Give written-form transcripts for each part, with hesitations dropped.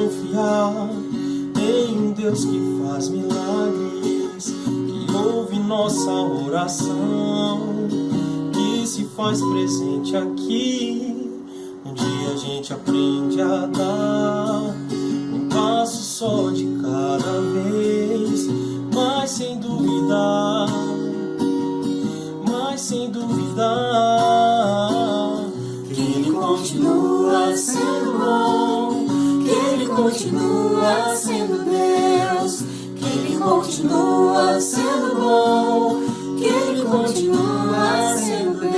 confiar em um Deus que faz milagres, que ouve nossa oração, que se faz presente aqui. Um dia a gente aprende a dar um passo só de cada vez, mas sem duvidar, que Ele continua sendo bom, que Ele continua sendo Deus, que Ele continua sendo bom, que Ele continua sendo Deus.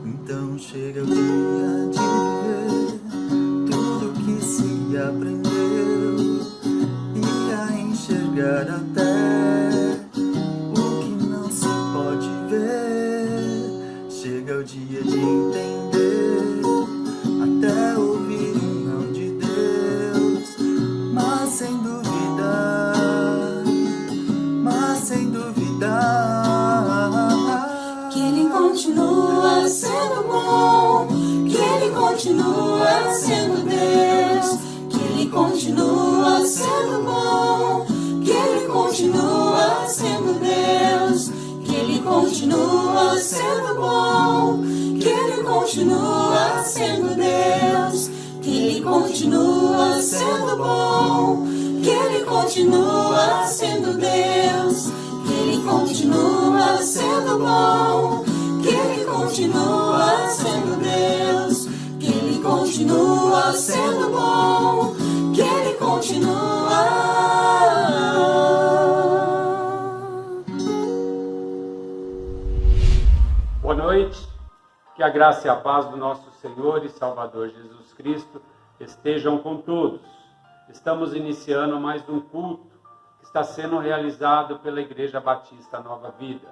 Então chega o dia de viver tudo que se aprendeu e a enxergar até o que não se pode ver. Chega o dia de entender, até ouvir um não de Deus, mas sem duvidar, Que Ele continua sendo bom, que Ele continua sendo Deus, que Ele continua sendo bom, que Ele continua sendo Deus, que Ele continua sendo bom, que Ele continua sendo Deus, que Ele continua sendo bom, que Ele continua sendo Deus, que Ele continua sendo bom, que Ele continua sendo Deus, que Ele continua sendo bom, que Ele continua. Boa noite, que a graça e a paz do nosso Senhor e Salvador Jesus Cristo estejam com todos. Estamos iniciando mais um culto que está sendo realizado pela Igreja Batista Nova Vida.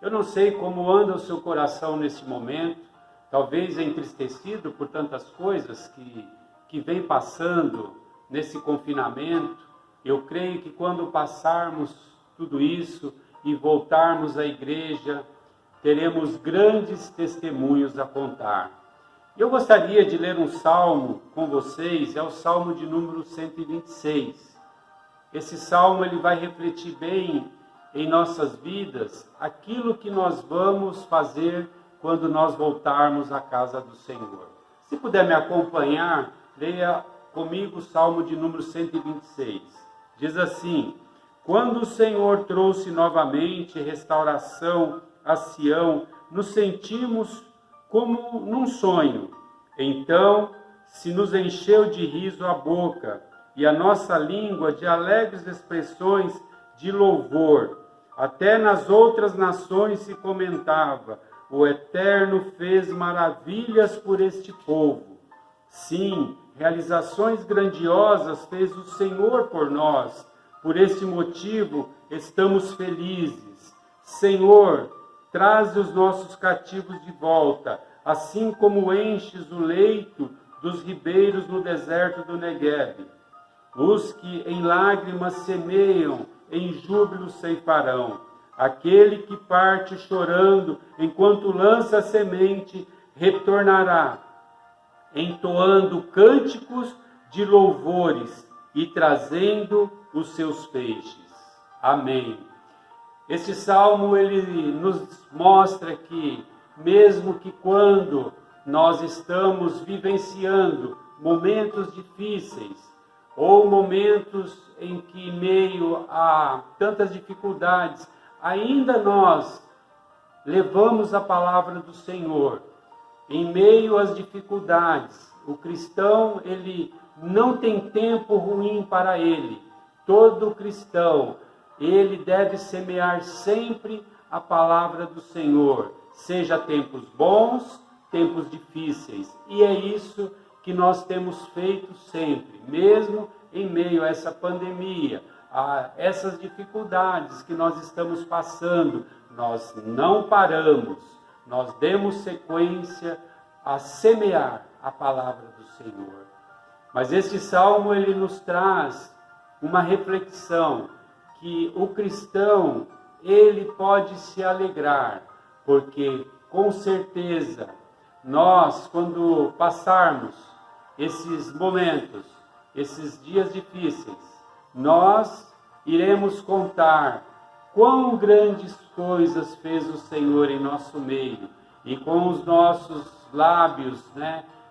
Eu não sei como anda o seu coração nesse momento, talvez entristecido por tantas coisas que vem passando nesse confinamento. Eu creio que quando passarmos tudo isso e voltarmos à igreja, teremos grandes testemunhos a contar. Eu gostaria de ler um salmo com vocês, é o salmo de número 126. Esse salmo ele vai refletir bem em nossas vidas aquilo que nós vamos fazer quando nós voltarmos à casa do Senhor. Se puder me acompanhar, leia comigo o salmo de número 126. Diz assim: quando o Senhor trouxe novamente restauração a Sião, nos sentimos como num sonho. Então se nos encheu de riso a boca e a nossa língua de alegres expressões de louvor. Até nas outras nações se comentava: o Eterno fez maravilhas por este povo. Sim, realizações grandiosas fez o Senhor por nós. Por este motivo estamos felizes. Senhor, traze os nossos cativos de volta, assim como enches o leito dos ribeiros no deserto do Negueb. Os que em lágrimas semeiam, em júbilo ceifarão. Aquele que parte chorando, enquanto lança a semente, retornará, entoando cânticos de louvores e trazendo os seus feixes. Amém. Esse salmo ele nos mostra que, mesmo que quando nós estamos vivenciando momentos difíceis, ou momentos em que, em meio a tantas dificuldades, ainda nós levamos a palavra do Senhor. Em meio às dificuldades, o cristão ele não tem tempo ruim para ele. Todo cristão, ele deve semear sempre a palavra do Senhor, seja tempos bons, tempos difíceis. E é isso que nós temos feito sempre, mesmo em meio a essa pandemia, a essas dificuldades que nós estamos passando. Nós não paramos, nós demos sequência a semear a palavra do Senhor. Mas este salmo ele nos traz uma reflexão que o cristão, ele pode se alegrar, porque com certeza nós, quando passarmos esses momentos, esses dias difíceis, nós iremos contar quão grandes coisas fez o Senhor em nosso meio, e com os nossos lábios,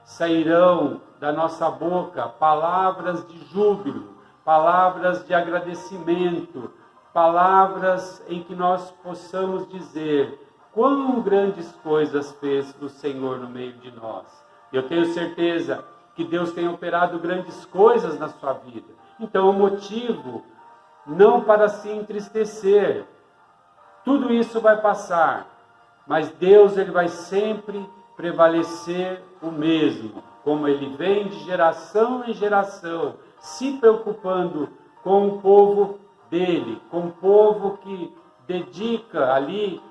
sairão da nossa boca palavras de júbilo, palavras de agradecimento, palavras em que nós possamos dizer quão grandes coisas fez o Senhor no meio de nós. Eu tenho certeza que Deus tem operado grandes coisas na sua vida. Então, o motivo não para se entristecer. Tudo isso vai passar, mas Deus, ele vai sempre prevalecer o mesmo, como ele vem de geração em geração, se preocupando com o povo dele, com o povo que dedica ali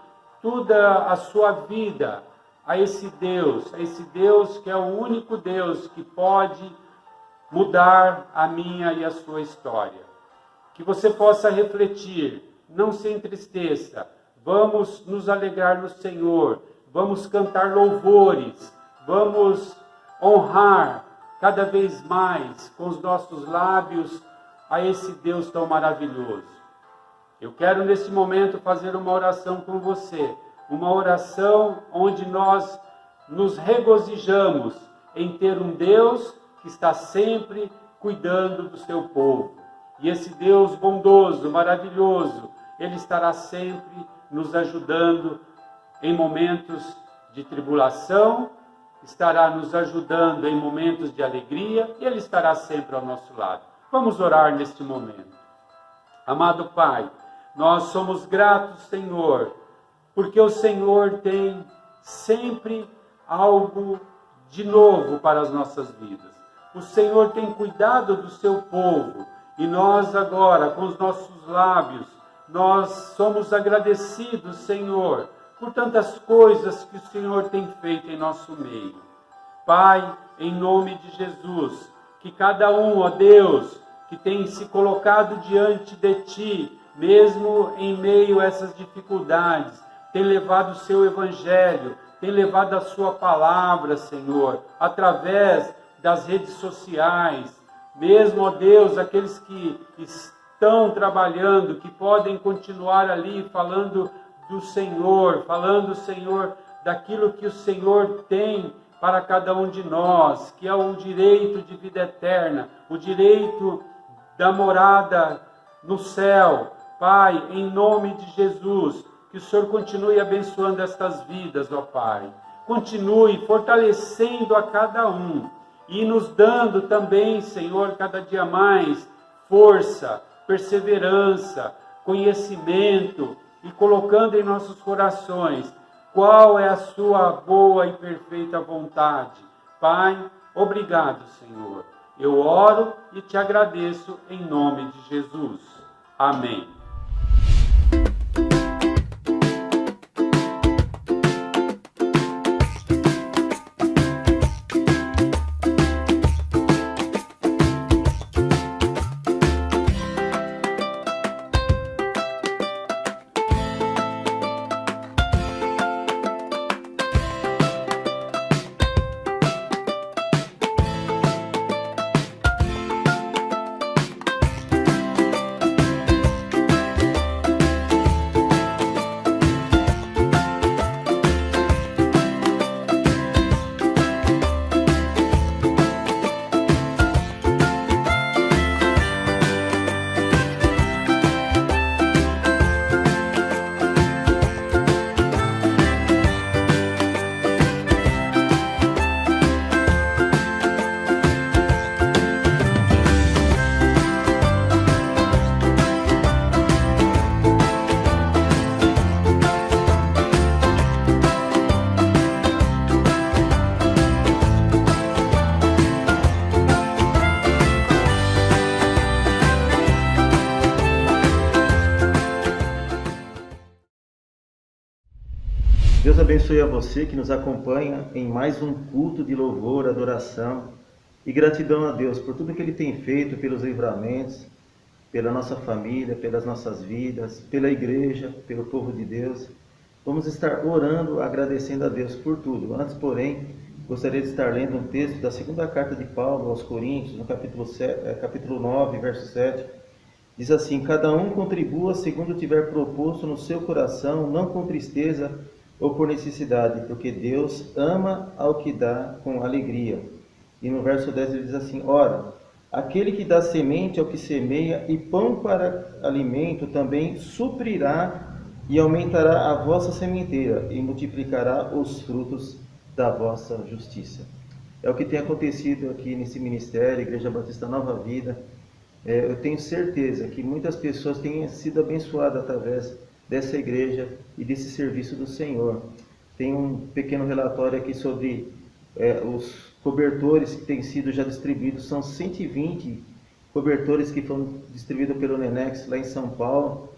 toda a sua vida a esse Deus que é o único Deus que pode mudar a minha e a sua história. Que você possa refletir, não se entristeça, vamos nos alegrar no Senhor, vamos cantar louvores, vamos honrar cada vez mais com os nossos lábios a esse Deus tão maravilhoso. Eu quero nesse momento fazer uma oração com você, uma oração onde nós nos regozijamos em ter um Deus que está sempre cuidando do seu povo. E esse Deus bondoso, maravilhoso, ele estará sempre nos ajudando em momentos de tribulação, estará nos ajudando em momentos de alegria, e ele estará sempre ao nosso lado. Vamos orar neste momento. Amado Pai, nós somos gratos, Senhor, porque o Senhor tem sempre algo de novo para as nossas vidas. O Senhor tem cuidado do seu povo, e nós agora, com os nossos lábios, nós somos agradecidos, Senhor, por tantas coisas que o Senhor tem feito em nosso meio. Pai, em nome de Jesus, que cada um, ó Deus, que tem se colocado diante de Ti, mesmo em meio a essas dificuldades, tem levado o Seu Evangelho, tem levado a Sua Palavra, Senhor, através das redes sociais, mesmo, ó Deus, aqueles que estão trabalhando, que podem continuar ali falando do Senhor, daquilo que o Senhor tem para cada um de nós, que é o direito de vida eterna, o direito da morada no céu. Pai, em nome de Jesus, que o Senhor continue abençoando estas vidas, ó Pai. Continue fortalecendo a cada um e nos dando também, Senhor, cada dia mais força, perseverança, conhecimento, e colocando em nossos corações qual é a sua boa e perfeita vontade. Pai, obrigado, Senhor. Eu oro e te agradeço em nome de Jesus. Amém. Deus abençoe a você que nos acompanha em mais um culto de louvor, adoração e gratidão a Deus por tudo que Ele tem feito, pelos livramentos, pela nossa família, pelas nossas vidas, pela igreja, pelo povo de Deus. Vamos estar orando, agradecendo a Deus por tudo. Antes, porém, gostaria de estar lendo um texto da segunda carta de Paulo aos Coríntios, no capítulo 9, verso 7. Diz assim: cada um contribua segundo tiver proposto no seu coração, não com tristeza ou por necessidade, porque Deus ama ao que dá com alegria. E no verso 10 ele diz assim: ora, aquele que dá semente ao que semeia e pão para alimento também suprirá e aumentará a vossa sementeira e multiplicará os frutos da vossa justiça. É o que tem acontecido aqui nesse ministério, Igreja Batista Nova Vida. Eu tenho certeza que muitas pessoas têm sido abençoadas através dessa igreja e desse serviço do Senhor. Tem um pequeno relatório aqui sobre os cobertores que têm sido já distribuídos. São 120 cobertores que foram distribuídos pelo Nenex lá em São Paulo.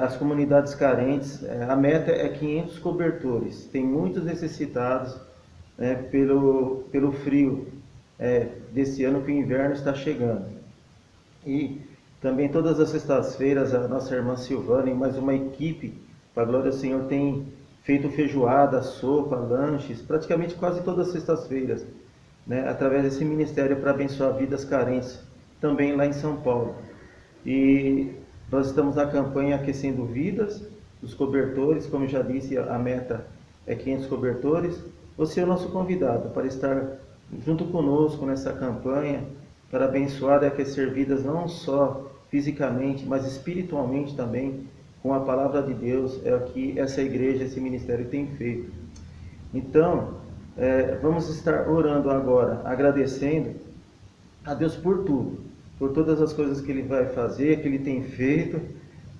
As comunidades carentes, a meta é 500 cobertores. Tem muitos necessitados pelo frio desse ano, que o inverno está chegando. E também todas as sextas-feiras a nossa irmã Silvana e mais uma equipe, para a glória do Senhor, tem feito feijoada, sopa, lanches, praticamente quase todas as sextas-feiras, através desse ministério para abençoar vidas carentes, também lá em São Paulo. E nós estamos na campanha Aquecendo Vidas, os cobertores, como eu já disse, a meta é 500 cobertores. Você é o nosso convidado para estar junto conosco nessa campanha, para abençoar e aquecer vidas não só fisicamente, mas espiritualmente também, com a palavra de Deus. É o que essa igreja, esse ministério tem feito. Então, vamos estar orando agora, agradecendo a Deus por tudo, por todas as coisas que Ele vai fazer, que Ele tem feito,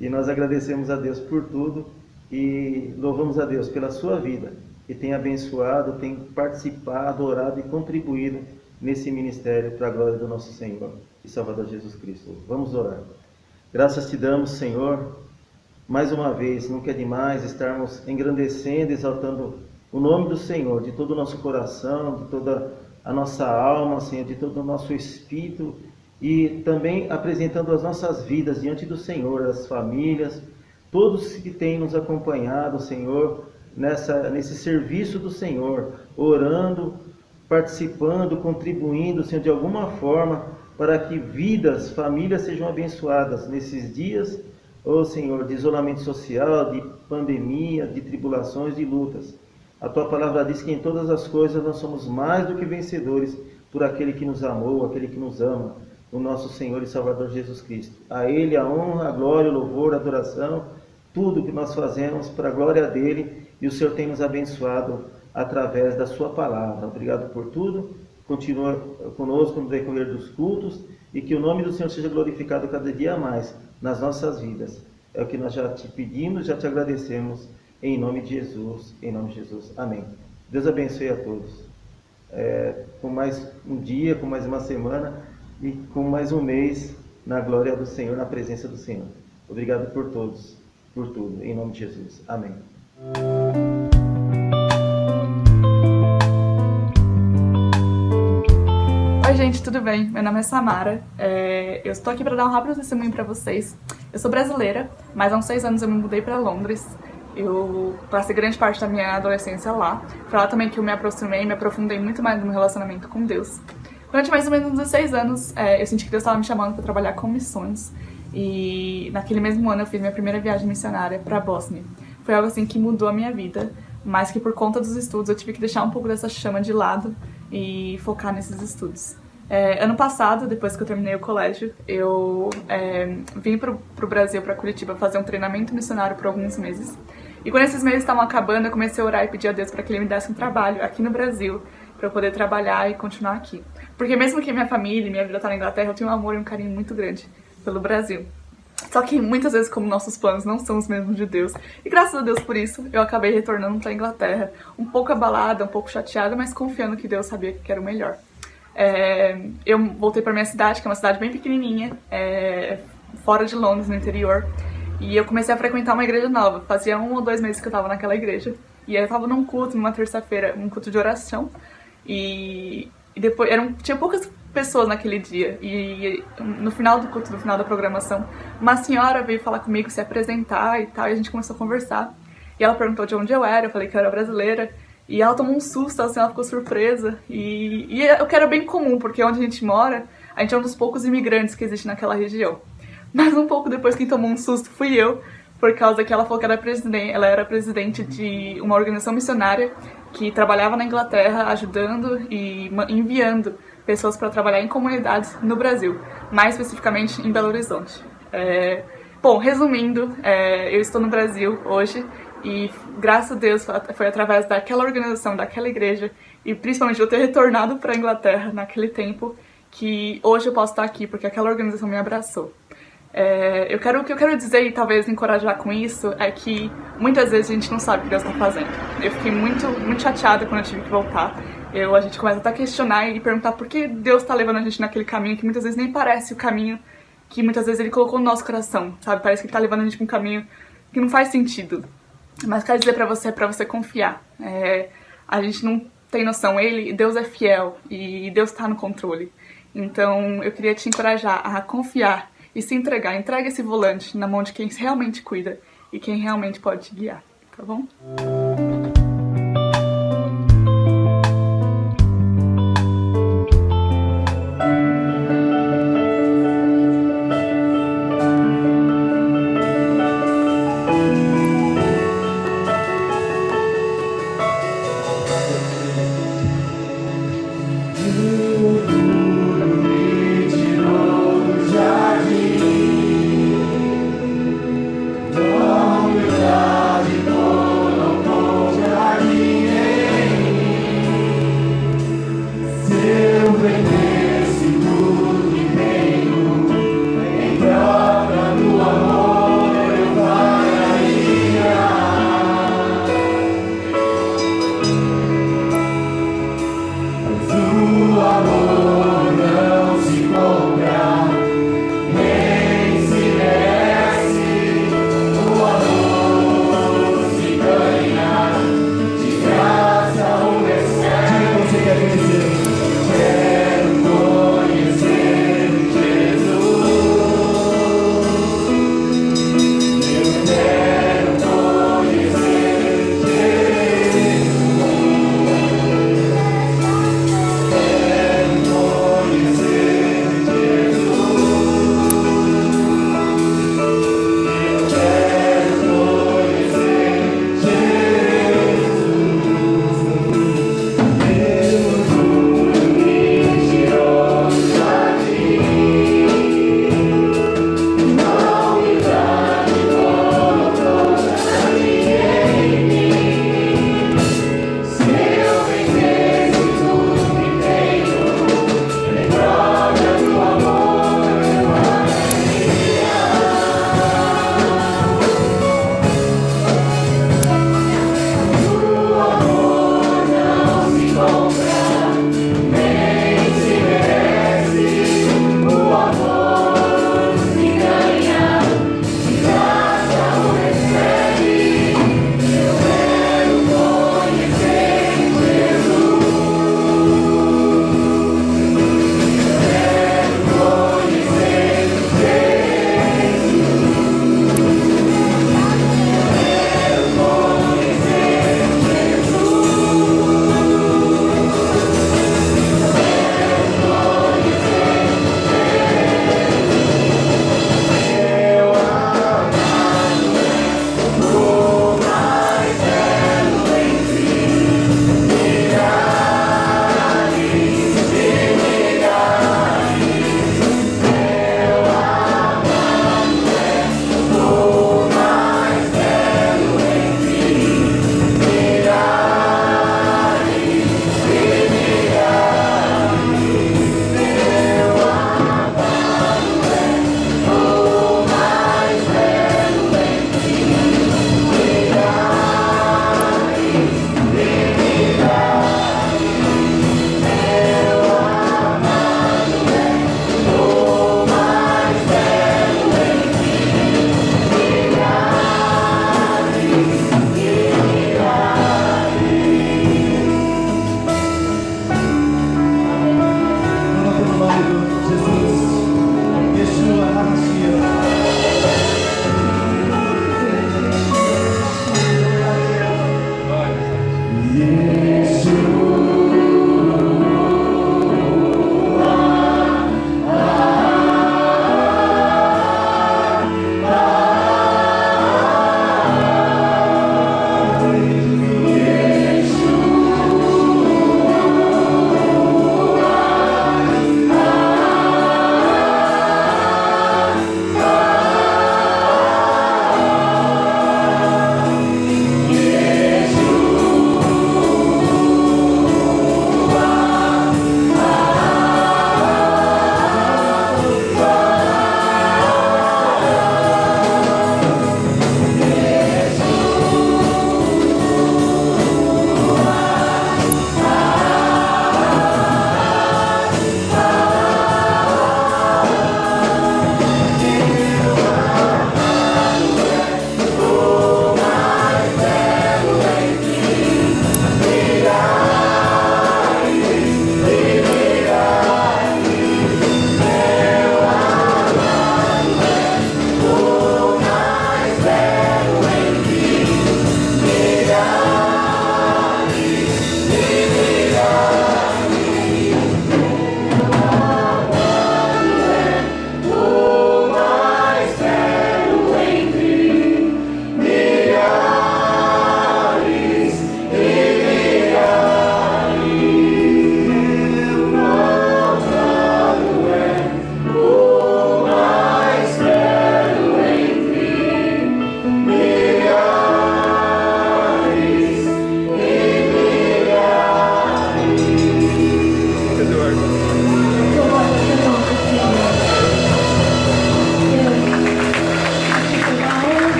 e nós agradecemos a Deus por tudo e louvamos a Deus pela sua vida, que tem abençoado, tem participado, orado e contribuído nesse ministério para a glória do nosso Senhor e Salvador Jesus Cristo. Vamos orar. Graças te damos, Senhor, mais uma vez. Nunca é demais estarmos engrandecendo, exaltando o nome do Senhor, de todo o nosso coração, de toda a nossa alma, Senhor, de todo o nosso espírito, e também apresentando as nossas vidas diante do Senhor, as famílias, todos que têm nos acompanhado, Senhor, nesse serviço do Senhor, orando, participando, contribuindo, Senhor, de alguma forma, para que vidas, famílias sejam abençoadas nesses dias, Senhor, de isolamento social, de pandemia, de tribulações, de lutas. A Tua palavra diz que em todas as coisas nós somos mais do que vencedores por aquele que nos amou, aquele que nos ama, o nosso Senhor e Salvador Jesus Cristo. A Ele a honra, a glória, o louvor, a adoração, tudo que nós fazemos para a glória dEle, e o Senhor tem nos abençoado através da sua palavra. Obrigado por tudo. Continua conosco no decorrer dos cultos, e que o nome do Senhor seja glorificado cada dia mais nas nossas vidas. É o que nós já te pedimos, já te agradecemos, em nome de Jesus, em nome de Jesus. Amém. Deus abençoe a todos. Com mais um dia, com mais uma semana e com mais um mês na glória do Senhor, na presença do Senhor. Obrigado por todos, por tudo, em nome de Jesus. Amém. Oi gente, tudo bem? Meu nome é Samara, eu estou aqui para dar um rápido testemunho para vocês. Eu sou brasileira, mas há uns 6 anos eu me mudei para Londres. Eu passei grande parte da minha adolescência lá. Foi lá também que eu me aproximei, me aprofundei muito mais no meu relacionamento com Deus. Durante mais ou menos 16 anos, eu senti que Deus estava me chamando para trabalhar com missões. E naquele mesmo ano eu fiz minha primeira viagem missionária para a Bósnia. Foi algo assim que mudou a minha vida, mas que por conta dos estudos eu tive que deixar um pouco dessa chama de lado e focar nesses estudos. Ano passado, depois que eu terminei o colégio, eu vim pro Brasil, para Curitiba, fazer um treinamento missionário por alguns meses. E quando esses meses estavam acabando, eu comecei a orar e pedir a Deus para que Ele me desse um trabalho aqui no Brasil, para eu poder trabalhar e continuar aqui. Porque mesmo que minha família e minha vida tá na Inglaterra, eu tenho um amor e um carinho muito grande pelo Brasil. Só que muitas vezes, como nossos planos não são os mesmos de Deus, e graças a Deus por isso, eu acabei retornando para a Inglaterra, um pouco abalada, um pouco chateada, mas confiando que Deus sabia que era o melhor. Eu voltei para minha cidade, que é uma cidade bem pequenininha, fora de Londres, no interior, e eu comecei a frequentar uma igreja nova. Fazia 1 ou 2 meses que eu estava naquela igreja, e aí eu estava num culto, numa terça-feira, um culto de oração, e E depois, tinha poucas pessoas naquele dia. E no final do culto, no final da programação, uma senhora veio falar comigo, se apresentar e tal, e a gente começou a conversar. E ela perguntou de onde eu era falei que eu era brasileira. E ela tomou um susto, assim, ela ficou surpresa. E o que era bem comum, porque onde a gente mora, a gente é um dos poucos imigrantes que existe naquela região. Mas um pouco depois quem tomou um susto fui eu, por causa que ela falou que ela era presidente de uma organização missionária que trabalhava na Inglaterra, ajudando e enviando pessoas para trabalhar em comunidades no Brasil, mais especificamente em Belo Horizonte. Bom, resumindo, eu estou no Brasil hoje e, graças a Deus, foi através daquela organização, daquela igreja e principalmente de eu ter retornado para a Inglaterra naquele tempo que hoje eu posso estar aqui, porque aquela organização me abraçou. O que eu quero dizer e talvez encorajar com isso é que muitas vezes a gente não sabe o que Deus está fazendo. Eu fiquei muito, muito chateada quando eu tive que voltar. A gente começa até a questionar e perguntar por que Deus está levando a gente naquele caminho que muitas vezes nem parece o caminho que muitas vezes Ele colocou no nosso coração, sabe? Parece que Ele está levando a gente para um caminho que não faz sentido. Mas quero dizer para você confiar. A gente não tem noção, Deus é fiel e Deus está no controle. Então eu queria te encorajar a confiar e se entregar. Entrega esse volante na mão de quem realmente cuida e quem realmente pode te guiar, tá bom?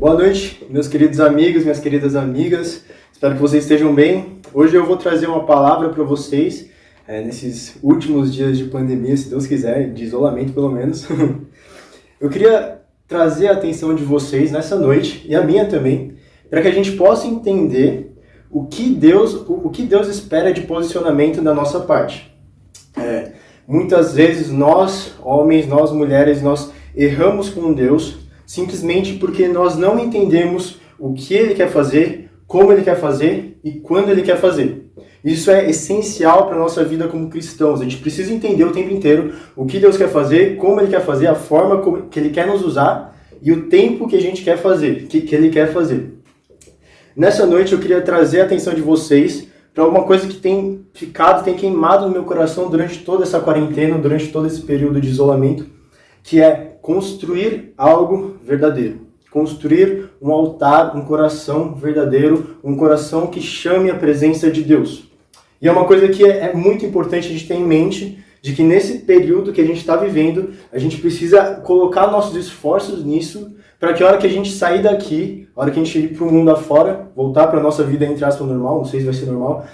Boa noite, meus queridos amigos, minhas queridas amigas. Espero que vocês estejam bem. Hoje eu vou trazer uma palavra para vocês, nesses últimos dias de pandemia, se Deus quiser, de isolamento pelo menos. Eu queria trazer a atenção de vocês nessa noite, e a minha também, para que a gente possa entender o que Deus espera de posicionamento da nossa parte. Muitas vezes nós, homens, nós mulheres, nós erramos com Deus simplesmente porque nós não entendemos o que Ele quer fazer, como Ele quer fazer e quando Ele quer fazer. Isso é essencial para a nossa vida como cristãos. A gente precisa entender o tempo inteiro o que Deus quer fazer, como Ele quer fazer, a forma que Ele quer nos usar e o tempo que a gente quer fazer, que Ele quer fazer. Nessa noite eu queria trazer a atenção de vocês para uma coisa que tem queimado no meu coração durante toda essa quarentena, durante todo esse período de isolamento, que é construir algo verdadeiro. Construir um altar, um coração verdadeiro, um coração que chame a presença de Deus. E é uma coisa que é muito importante a gente ter em mente, de que nesse período que a gente está vivendo, a gente precisa colocar nossos esforços nisso, para que a hora que a gente sair daqui, a hora que a gente ir para o mundo afora, voltar para a nossa vida, entre aspas, normal, não sei se vai ser normal,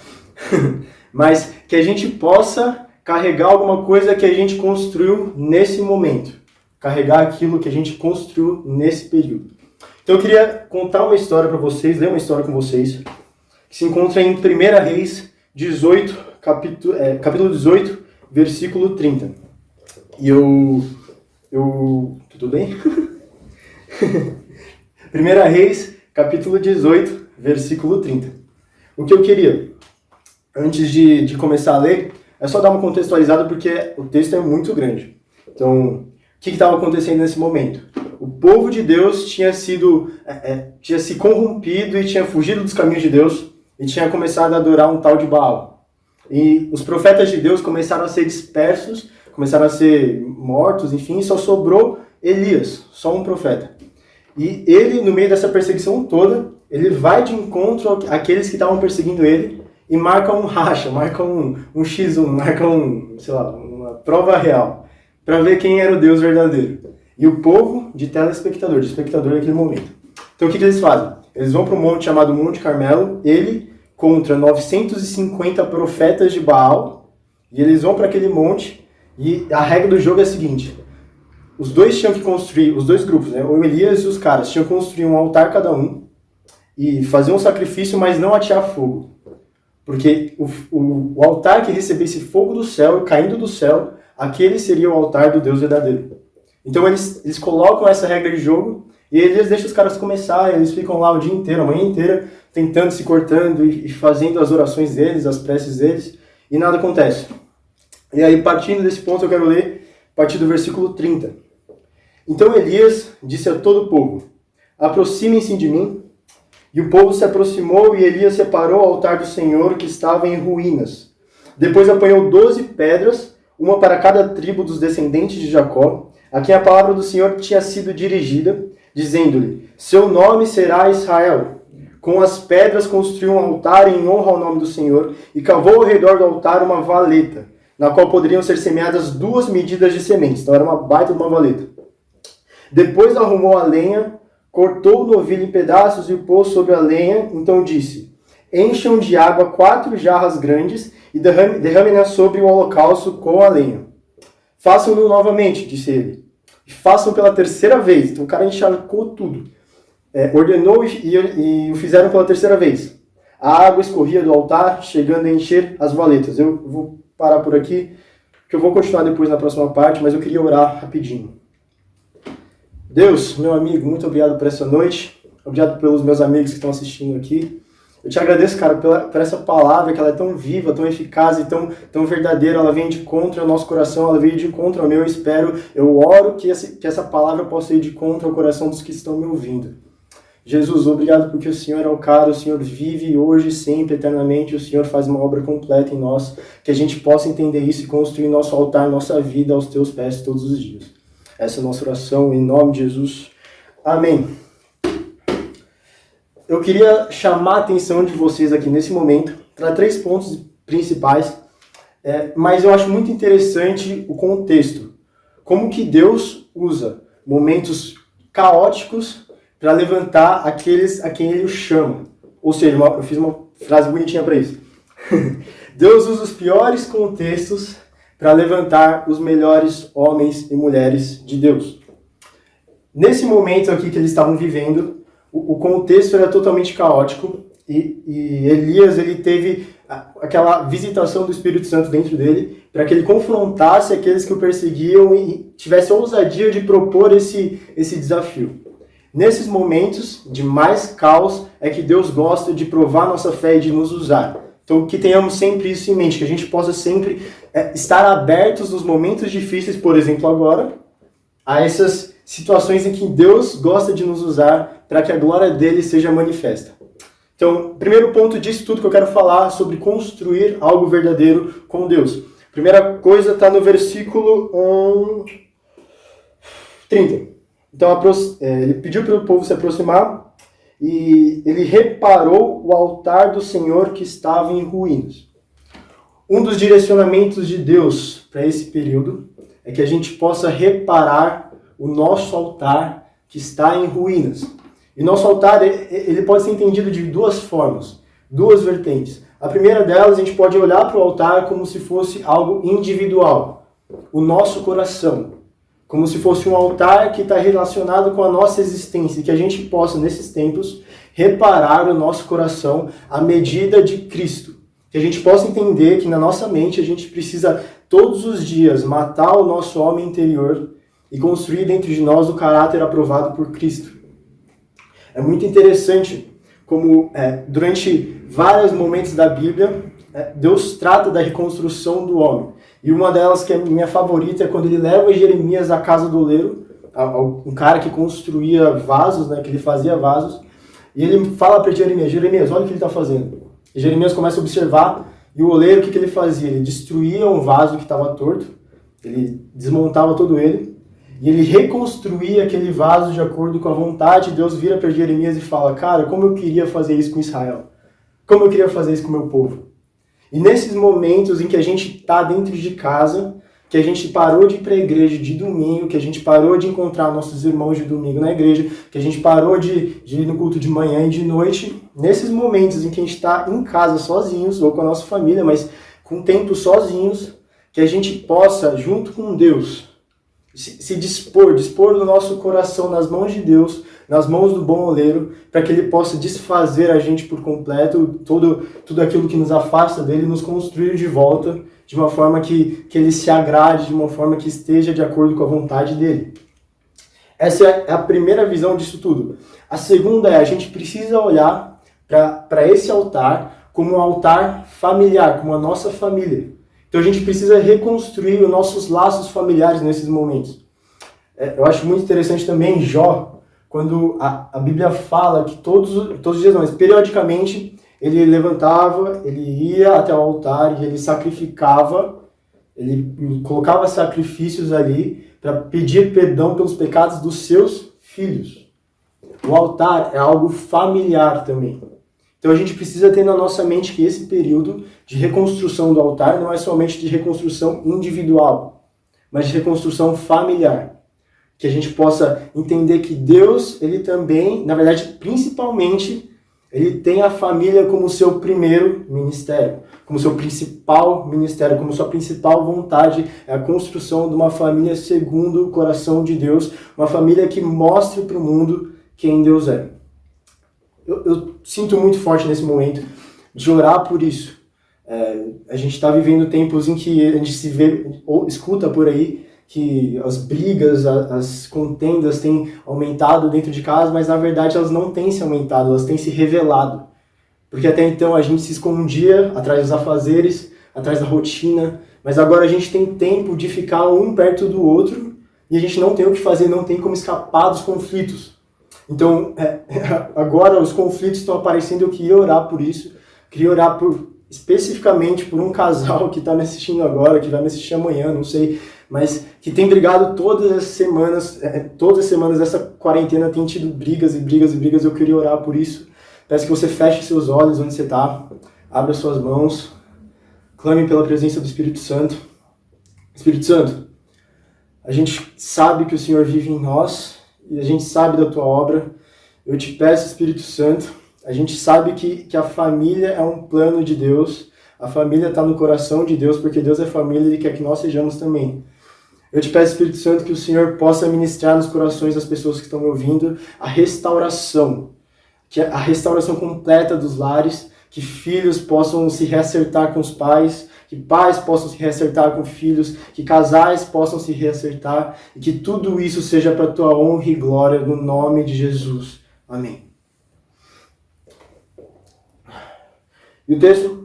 mas que a gente possa carregar alguma coisa que a gente construiu nesse momento. Carregar aquilo que a gente construiu nesse período. Então eu queria contar uma história para vocês, ler uma história com vocês, que se encontra em 1 Reis 18, capítulo 18, versículo 30. E tudo bem? 1 Reis, capítulo 18, versículo 30. O que eu queria, antes de começar a ler, é só dar uma contextualizada porque o texto é muito grande. Então, o que estava acontecendo nesse momento? O povo de Deus tinha se corrompido e tinha fugido dos caminhos de Deus e tinha começado a adorar um tal de Baal. E os profetas de Deus começaram a ser dispersos, começaram a ser mortos, enfim, só sobrou Elias, só um profeta. E ele, no meio dessa perseguição toda, ele vai de encontro àqueles que estavam perseguindo ele e marca um racha, marca um X1, marca uma prova real, para ver quem era o Deus verdadeiro. E o povo de espectador naquele momento. Então o que eles fazem? Eles vão para um monte chamado Monte Carmelo, ele contra 950 profetas de Baal, e eles vão para aquele monte, e a regra do jogo é a seguinte: os dois tinham que construir, os dois grupos, o Elias e os caras, tinham que construir um altar cada um, e fazer um sacrifício, mas não atear fogo. Porque o altar que recebesse fogo do céu, caindo do céu, aquele seria o altar do Deus verdadeiro. Então eles colocam essa regra de jogo e eles deixam os caras começarem, eles ficam lá o dia inteiro, a manhã inteira, tentando, se cortando e fazendo as orações deles, as preces deles, e nada acontece. E aí, partindo desse ponto, eu quero ler a partir do versículo 30. Então Elias disse a todo o povo: aproximem-se de mim. E o povo se aproximou e Elias separou o altar do Senhor que estava em ruínas. Depois apanhou 12 pedras, uma para cada tribo dos descendentes de Jacó, a quem a palavra do Senhor tinha sido dirigida, dizendo-lhe: seu nome será Israel. Com as pedras construiu um altar em honra ao nome do Senhor e cavou ao redor do altar uma valeta, na qual poderiam ser semeadas 2 medidas de sementes. Então era uma baita de uma valeta. Depois arrumou a lenha, cortou o novilho em pedaços e o pôs sobre a lenha. Então disse: encham de água 4 jarras grandes e derramem-na sobre o holocausto com a lenha. Façam-no novamente, disse ele. E façam pela 3ª vez. Então o cara encharcou tudo. Ordenou e o fizeram pela 3ª vez. A água escorria do altar, chegando a encher as valetas. Eu vou parar por aqui, que eu vou continuar depois na próxima parte, mas eu queria orar rapidinho. Deus, meu amigo, muito obrigado por essa noite. Obrigado pelos meus amigos que estão assistindo aqui. Eu te agradeço, cara, por essa palavra, que ela é tão viva, tão eficaz e tão verdadeira. Ela vem de encontro ao nosso coração, ela veio de encontro ao meu. Eu oro que essa palavra possa ir de encontro ao coração dos que estão me ouvindo. Jesus, obrigado porque o Senhor é o cara, o Senhor vive hoje, sempre, eternamente. O Senhor faz uma obra completa em nós, que a gente possa entender isso e construir nosso altar, nossa vida aos teus pés todos os dias. Essa é a nossa oração, em nome de Jesus. Amém. Eu queria chamar a atenção de vocês aqui nesse momento para 3 pontos principais, mas eu acho muito interessante o contexto. Como que Deus usa momentos caóticos para levantar aqueles a quem ele o chama. Ou seja, eu fiz uma frase bonitinha para isso. Deus usa os piores contextos para levantar os melhores homens e mulheres de Deus. Nesse momento aqui que eles estavam vivendo, o contexto era totalmente caótico e Elias ele teve aquela visitação do Espírito Santo dentro dele para que ele confrontasse aqueles que o perseguiam e tivesse a ousadia de propor esse desafio. Nesses momentos de mais caos é que Deus gosta de provar nossa fé e de nos usar. Então que tenhamos sempre isso em mente, que a gente possa sempre estar abertos nos momentos difíceis, por exemplo agora, a essas situações em que Deus gosta de nos usar para que a glória dele seja manifesta. Então, primeiro ponto disso tudo que eu quero falar sobre construir algo verdadeiro com Deus. Primeira coisa está no versículo 30. Então, ele pediu para o povo se aproximar e ele reparou o altar do Senhor que estava em ruínas. Um dos direcionamentos de Deus para esse período é que a gente possa reparar o nosso altar que está em ruínas. E nosso altar ele pode ser entendido de duas formas, duas vertentes. A primeira delas, a gente pode olhar para o altar como se fosse algo individual, o nosso coração, como se fosse um altar que está relacionado com a nossa existência, e que a gente possa, nesses tempos, reparar o nosso coração à medida de Cristo. Que a gente possa entender que na nossa mente a gente precisa todos os dias matar o nosso homem interior e construir dentro de nós o caráter aprovado por Cristo. É muito interessante como durante vários momentos da Bíblia, Deus trata da reconstrução do homem. E uma delas, que é minha favorita, é quando ele leva Jeremias à casa do oleiro, um cara que construía vasos, né, que ele fazia vasos, e ele fala para Jeremias, olha o que ele está fazendo. E Jeremias começa a observar, e o oleiro, o que ele fazia? Ele destruía um vaso que estava torto, ele desmontava todo ele, e ele reconstruía aquele vaso de acordo com a vontade. Deus vira para Jeremias e fala, cara, como eu queria fazer isso com Israel. Como eu queria fazer isso com o meu povo. E nesses momentos em que a gente está dentro de casa, que a gente parou de ir para a igreja de domingo, que a gente parou de encontrar nossos irmãos de domingo na igreja, que a gente parou de ir no culto de manhã e de noite, nesses momentos em que a gente está em casa sozinhos, ou com a nossa família, mas com tempo sozinhos, que a gente possa, junto com Deus, se dispor do nosso coração nas mãos de Deus, nas mãos do bom oleiro, para que ele possa desfazer a gente por completo, tudo aquilo que nos afasta dele, nos construir de volta, de uma forma que ele se agrade, de uma forma que esteja de acordo com a vontade dele. Essa é a primeira visão disso tudo. A segunda é, a gente precisa olhar para esse altar como um altar familiar, como a nossa família. Então a gente precisa reconstruir os nossos laços familiares nesses momentos. Eu acho muito interessante também Jó, quando a Bíblia fala que todos os dias, não, mas periodicamente, ele levantava, ele ia até o altar e ele sacrificava, ele colocava sacrifícios ali para pedir perdão pelos pecados dos seus filhos. O altar é algo familiar também. Então a gente precisa ter na nossa mente que esse período de reconstrução do altar não é somente de reconstrução individual, mas de reconstrução familiar. Que a gente possa entender que Deus, ele também, na verdade, principalmente, ele tem a família como seu primeiro ministério, como seu principal ministério, como sua principal vontade, é a construção de uma família segundo o coração de Deus, uma família que mostre para o mundo quem Deus é. Eu sinto muito forte nesse momento de orar por isso. A gente está vivendo tempos em que a gente se vê, ou escuta por aí, que as brigas, as contendas têm aumentado dentro de casa, mas na verdade elas não têm se aumentado, elas têm se revelado. Porque até então a gente se escondia atrás dos afazeres, atrás da rotina, mas agora a gente tem tempo de ficar um perto do outro e a gente não tem o que fazer, não tem como escapar dos conflitos. Então, agora os conflitos estão aparecendo, eu queria orar por isso, queria orar especificamente por um casal que está me assistindo agora, que vai me assistir amanhã, não sei, mas que tem brigado todas as semanas dessa quarentena tem tido brigas e brigas e brigas, eu queria orar por isso. Peço que você feche seus olhos onde você está, abra suas mãos, clame pela presença do Espírito Santo. Espírito Santo, a gente sabe que o Senhor vive em nós, e a gente sabe da tua obra, eu te peço, Espírito Santo, a gente sabe que a família é um plano de Deus, a família está no coração de Deus, porque Deus é família e Ele quer que nós sejamos também. Eu te peço, Espírito Santo, que o Senhor possa ministrar nos corações das pessoas que estão me ouvindo a restauração completa dos lares, que filhos possam se reacertar com os pais, que pais possam se reacertar com filhos, que casais possam se reacertar, e que tudo isso seja para a tua honra e glória, no nome de Jesus. Amém. E o texto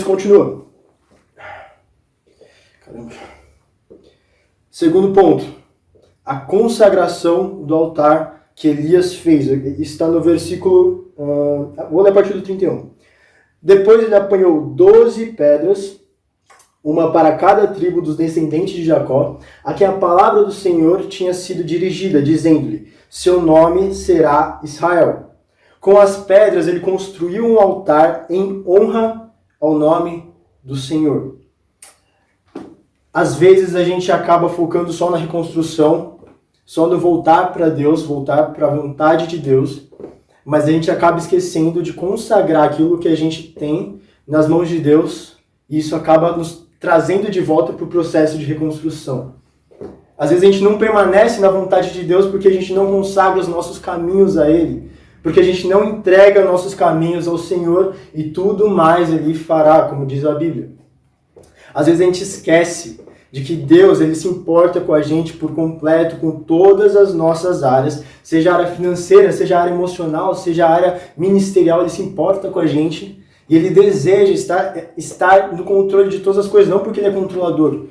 continua. Caramba. Segundo ponto, a consagração do altar que Elias fez. Está no versículo, vou ler a partir do 31. Depois ele apanhou 12 pedras, uma para cada tribo dos descendentes de Jacó, a quem a palavra do Senhor tinha sido dirigida, dizendo-lhe, seu nome será Israel. Com as pedras ele construiu um altar em honra ao nome do Senhor. Às vezes a gente acaba focando só na reconstrução, só no voltar para Deus, voltar para a vontade de Deus, mas a gente acaba esquecendo de consagrar aquilo que a gente tem nas mãos de Deus, e isso acaba nos trazendo de volta para o processo de reconstrução. Às vezes a gente não permanece na vontade de Deus porque a gente não consagra os nossos caminhos a Ele, porque a gente não entrega nossos caminhos ao Senhor e tudo mais Ele fará, como diz a Bíblia. Às vezes a gente esquece de que Deus ele se importa com a gente por completo, com todas as nossas áreas, seja a área financeira, seja a área emocional, seja a área ministerial, Ele se importa com a gente e Ele deseja estar no controle de todas as coisas, não porque Ele é controlador,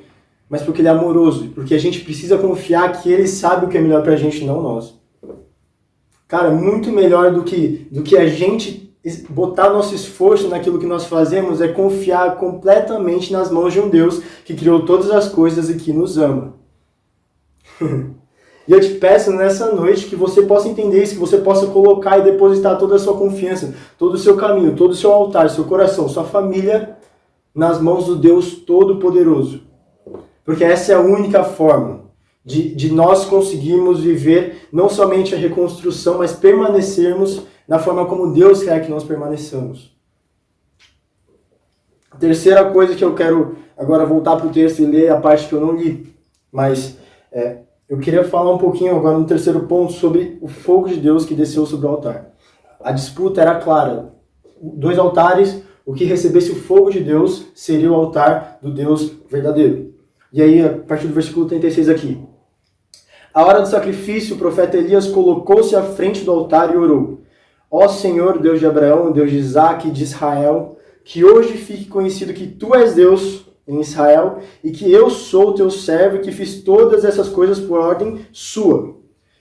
mas porque Ele é amoroso, porque a gente precisa confiar que Ele sabe o que é melhor pra gente, não nós. Cara, muito melhor do que a gente botar nosso esforço naquilo que nós fazemos é confiar completamente nas mãos de um Deus que criou todas as coisas e que nos ama. E eu te peço nessa noite que você possa entender isso, que você possa colocar e depositar toda a sua confiança, todo o seu caminho, todo o seu altar, seu coração, sua família nas mãos do Deus Todo-Poderoso. Porque essa é a única forma de nós conseguirmos viver não somente a reconstrução, mas permanecermos na forma como Deus quer que nós permaneçamos. A terceira coisa que eu quero agora voltar para o texto e ler a parte que eu não li, mas eu queria falar um pouquinho agora no terceiro ponto sobre o fogo de Deus que desceu sobre o altar. A disputa era clara. 2 altares, o que recebesse o fogo de Deus seria o altar do Deus verdadeiro. E aí, a partir do versículo 36 aqui. À hora do sacrifício, o profeta Elias colocou-se à frente do altar e orou. Ó Senhor, Deus de Abraão, Deus de Isaque e de Israel, que hoje fique conhecido que Tu és Deus em Israel e que eu sou Teu servo e que fiz todas essas coisas por ordem Sua.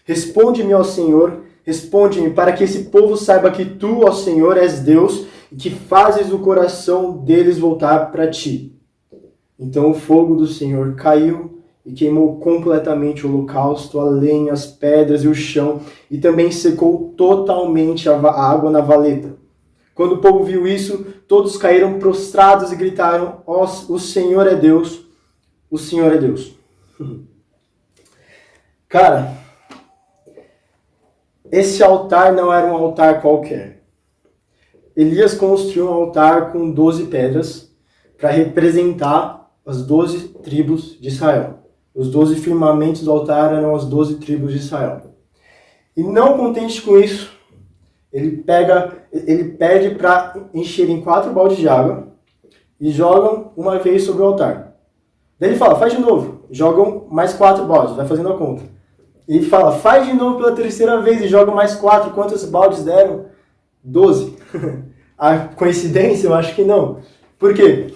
Responde-me, ó Senhor, responde-me para que esse povo saiba que Tu, ó Senhor, és Deus e que fazes o coração deles voltar para Ti. Então o fogo do Senhor caiu e queimou completamente o holocausto, a lenha, as pedras e o chão, e também secou totalmente a água na valeta. Quando o povo viu isso, todos caíram prostrados e gritaram, ó, o Senhor é Deus, o Senhor é Deus. Cara, esse altar não era um altar qualquer. Elias construiu um altar com 12 pedras para representar as 12 tribos de Israel. Os 12 firmamentos do altar eram as 12 tribos de Israel. E não contente com isso, ele pede para encherem 4 baldes de água e jogam uma vez sobre o altar. Daí ele fala, faz de novo. Jogam mais 4 baldes, vai fazendo a conta. E ele fala, faz de novo pela terceira vez e jogam mais 4. Quantos baldes deram? 12. A coincidência? Eu acho que não. Por quê?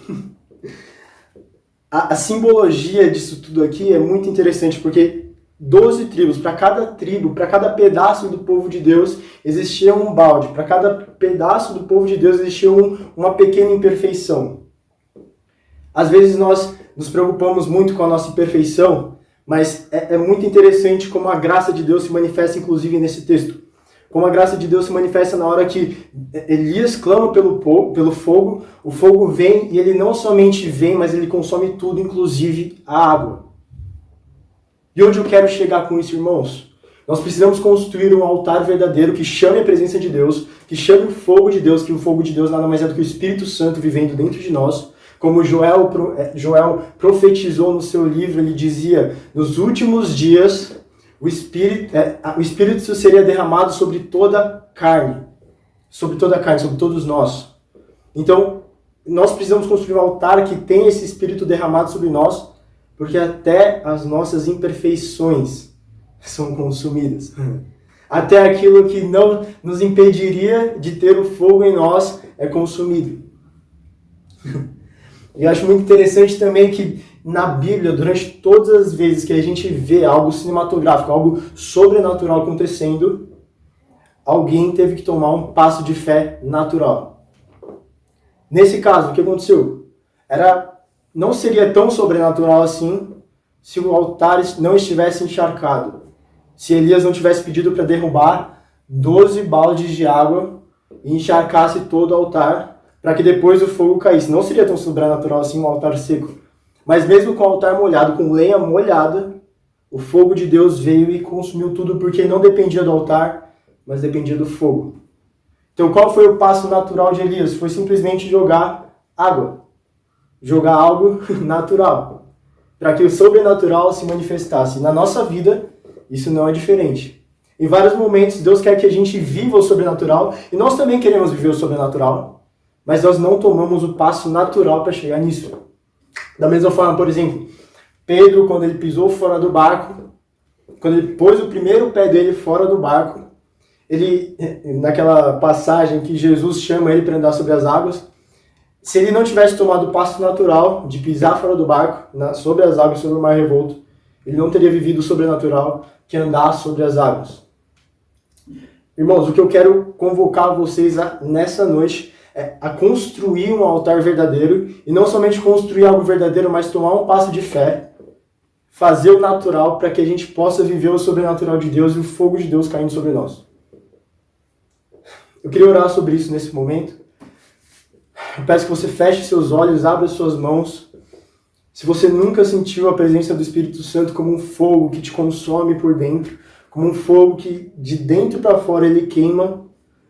A simbologia disso tudo aqui é muito interessante, porque 12 tribos, para cada tribo, para cada pedaço do povo de Deus, existia um balde. Para cada pedaço do povo de Deus existia uma pequena imperfeição. Às vezes nós nos preocupamos muito com a nossa imperfeição, mas é muito interessante como a graça de Deus se manifesta, inclusive, nesse texto. Como a graça de Deus se manifesta na hora que Elias clama pelo fogo, o fogo vem e ele não somente vem, mas ele consome tudo, inclusive a água. E onde eu quero chegar com isso, irmãos? Nós precisamos construir um altar verdadeiro que chame a presença de Deus, que chame o fogo de Deus, que o fogo de Deus nada mais é do que o Espírito Santo vivendo dentro de nós. Como Joel profetizou no seu livro, ele dizia, nos últimos dias, o Espírito seria derramado sobre toda a carne, sobre todos nós. Então, nós precisamos construir um altar que tenha esse Espírito derramado sobre nós, porque até as nossas imperfeições são consumidas. Até aquilo que não nos impediria de ter o fogo em nós é consumido. E eu acho muito interessante também que na Bíblia, durante todas as vezes que a gente vê algo cinematográfico, algo sobrenatural acontecendo, alguém teve que tomar um passo de fé natural. Nesse caso, o que aconteceu? Não seria tão sobrenatural assim se o altar não estivesse encharcado. Se Elias não tivesse pedido para derrubar 12 baldes de água e encharcasse todo o altar para que depois o fogo caísse. Não seria tão sobrenatural assim um altar seco. Mas mesmo com o altar molhado, com lenha molhada, o fogo de Deus veio e consumiu tudo porque não dependia do altar, mas dependia do fogo. Então qual foi o passo natural de Elias? Foi simplesmente jogar água. Jogar algo natural. Para que o sobrenatural se manifestasse. Na nossa vida, isso não é diferente. Em vários momentos, Deus quer que a gente viva o sobrenatural, e nós também queremos viver o sobrenatural, mas nós não tomamos o passo natural para chegar nisso. Da mesma forma, por exemplo, Pedro, quando ele pisou fora do barco, quando ele pôs o primeiro pé dele fora do barco, ele, naquela passagem que Jesus chama ele para andar sobre as águas, se ele não tivesse tomado o passo natural de pisar fora do barco, sobre as águas, sobre o mar revolto, ele não teria vivido o sobrenatural que é andar sobre as águas. Irmãos, o que eu quero convocar vocês nessa noite é a construir um altar verdadeiro, e não somente construir algo verdadeiro, mas tomar um passo de fé, fazer o natural para que a gente possa viver o sobrenatural de Deus e o fogo de Deus caindo sobre nós. Eu queria orar sobre isso nesse momento. Eu peço que você feche seus olhos, abra suas mãos. Se você nunca sentiu a presença do Espírito Santo como um fogo que te consome por dentro, como um fogo que de dentro para fora ele queima,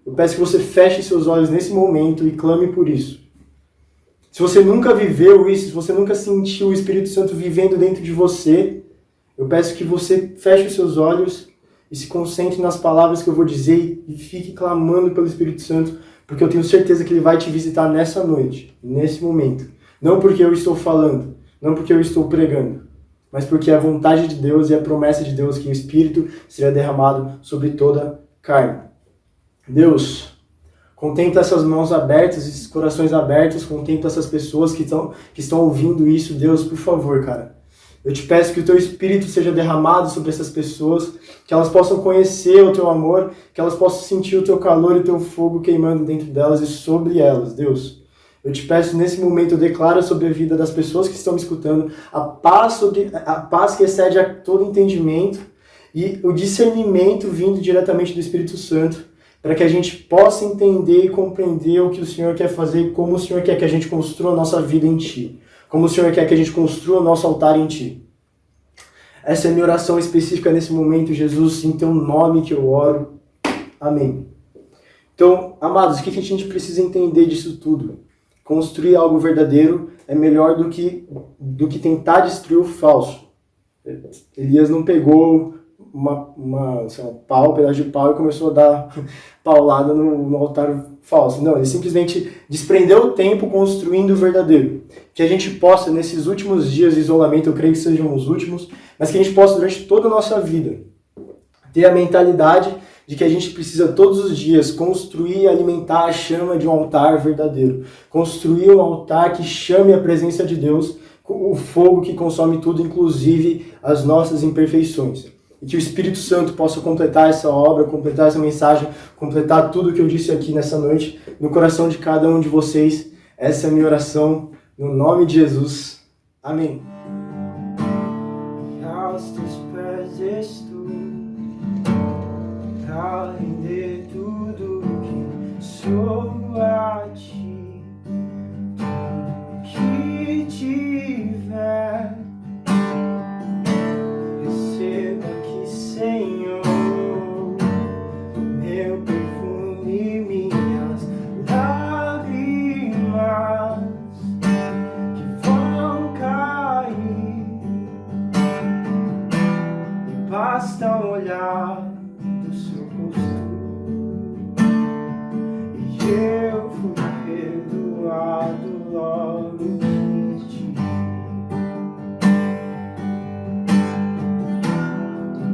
eu peço que você feche seus olhos nesse momento e clame por isso. Se você nunca viveu isso, se você nunca sentiu o Espírito Santo vivendo dentro de você, eu peço que você feche os seus olhos e se concentre nas palavras que eu vou dizer e fique clamando pelo Espírito Santo, porque eu tenho certeza que ele vai te visitar nessa noite, nesse momento. Não porque eu estou falando, não porque eu estou pregando, mas porque é a vontade de Deus e a promessa de Deus que o Espírito seria derramado sobre toda a carne. Deus, contempla essas mãos abertas, esses corações abertos, contempla essas pessoas que estão ouvindo isso. Deus, por favor, cara, eu te peço que o teu Espírito seja derramado sobre essas pessoas, que elas possam conhecer o teu amor, que elas possam sentir o teu calor e o teu fogo queimando dentro delas e sobre elas, Deus. Eu te peço nesse momento, eu declaro sobre a vida das pessoas que estão me escutando a paz que excede a todo entendimento e o discernimento vindo diretamente do Espírito Santo, para que a gente possa entender e compreender o que o Senhor quer fazer e como o Senhor quer que a gente construa a nossa vida em Ti. Como o Senhor quer que a gente construa o nosso altar em Ti. Essa é a minha oração específica nesse momento, Jesus, em Teu nome que eu oro. Amém. Então, amados, o que a gente precisa entender disso tudo? Construir algo verdadeiro é melhor do que tentar destruir o falso. Elias não pegou um pedaço de pau e começou a dar paulada no altar falso. Não, ele simplesmente desprendeu o tempo construindo o verdadeiro. Que a gente possa, nesses últimos dias de isolamento, eu creio que sejam os últimos, mas que a gente possa, durante toda a nossa vida, ter a mentalidade de que a gente precisa todos os dias construir e alimentar a chama de um altar verdadeiro. Construir um altar que chame a presença de Deus, o fogo que consome tudo, inclusive as nossas imperfeições. E que o Espírito Santo possa completar essa obra, completar essa mensagem, completar tudo que eu disse aqui nessa noite, no coração de cada um de vocês. Essa é a minha oração, no nome de Jesus. Amém. Pra render tudo que sou a Ti, tudo que tiver. basta um olhar do seu rosto e eu fui perdoado logo que te vi.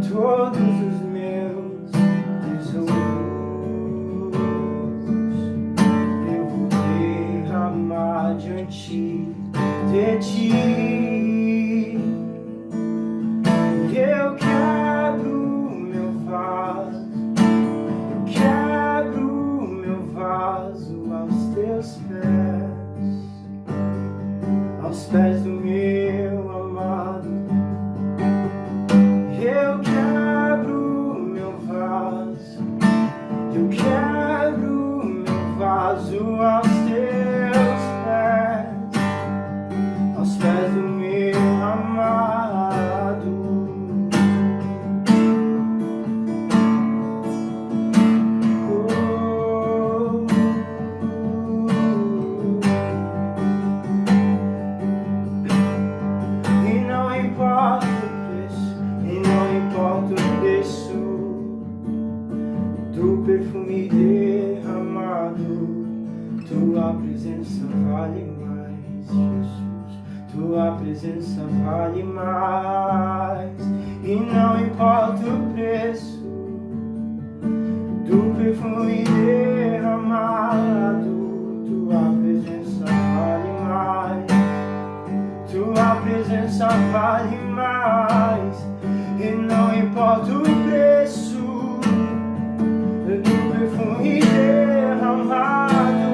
De todos os meus tesouros eu vou derramar diante de ti. Eu quebro meu vaso, eu quebro meu vaso aos teus pés do meu amado. Eu quebro meu vaso, eu quebro meu vaso aos pés do meu amado. E não importa o preço, e não importa o preço do perfume derramado, tua presença vale mais, Jesus. Tua presença vale mais. E não importa o preço do perfume derramado, tua presença vale mais. Tua presença vale mais. E não importa o preço do perfume derramado,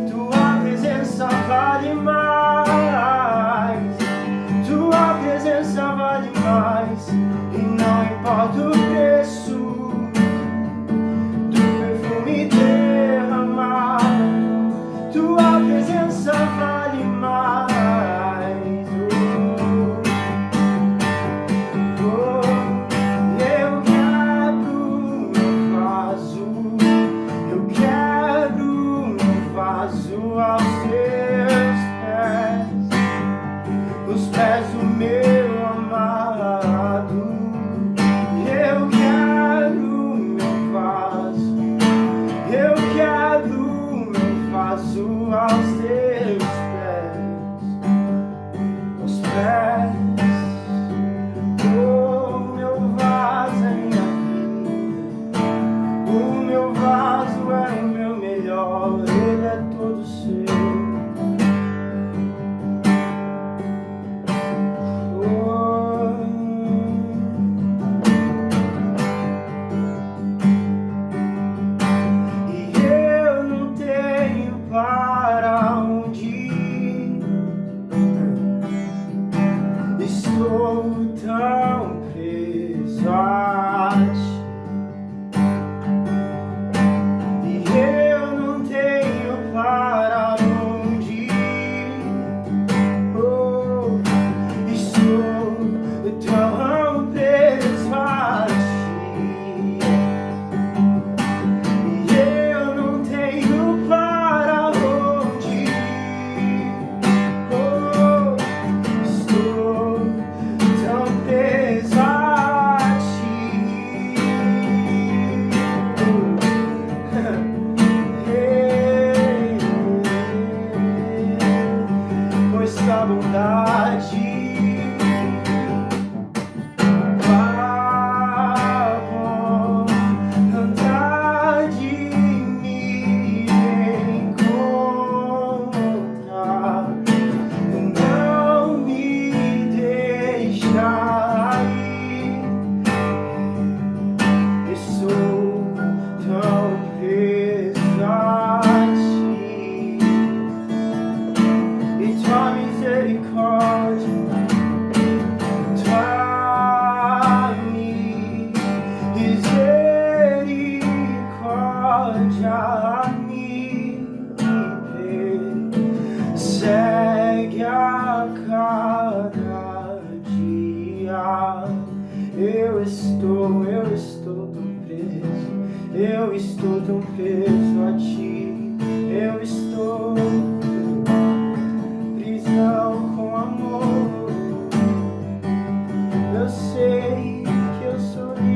tua presença vale mais. Tua presença vale mais. E não importa o preço do perfume derramado, tua presença vale mais. Eu quebro meu vaso, eu quebro meu vaso aos teus pés, os pés do meu amado. Eu quebro meu vaso, eu quebro meu vaso aos teus pés. O meu vaso é minha vida, o meu vaso é o meu melhor, ele é todo seu. E eu não tenho para onde ir, estou tão preso a ti. E eu não tenho para onde ir, oh, estou tão preso a ti. E eu não tenho para onde ir, oh, estou tão preso a ti. Pois tua bondade vontade me encontra, não me deixa ir. Eu sou tão preso a ti, e tua misericórdia, tua misericórdia me persegue a cada dia. Eu estou tão preso, eu estou tão preso a ti. Eu estou prisão com amor. Eu sei que eu sou livre.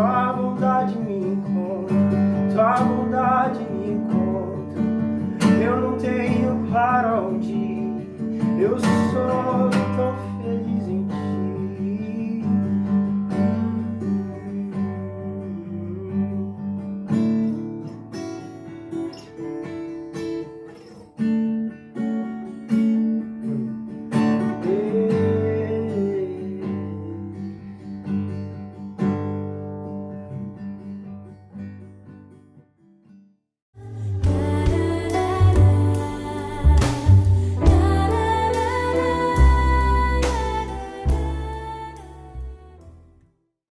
tua bondade me encontre, tua bondade me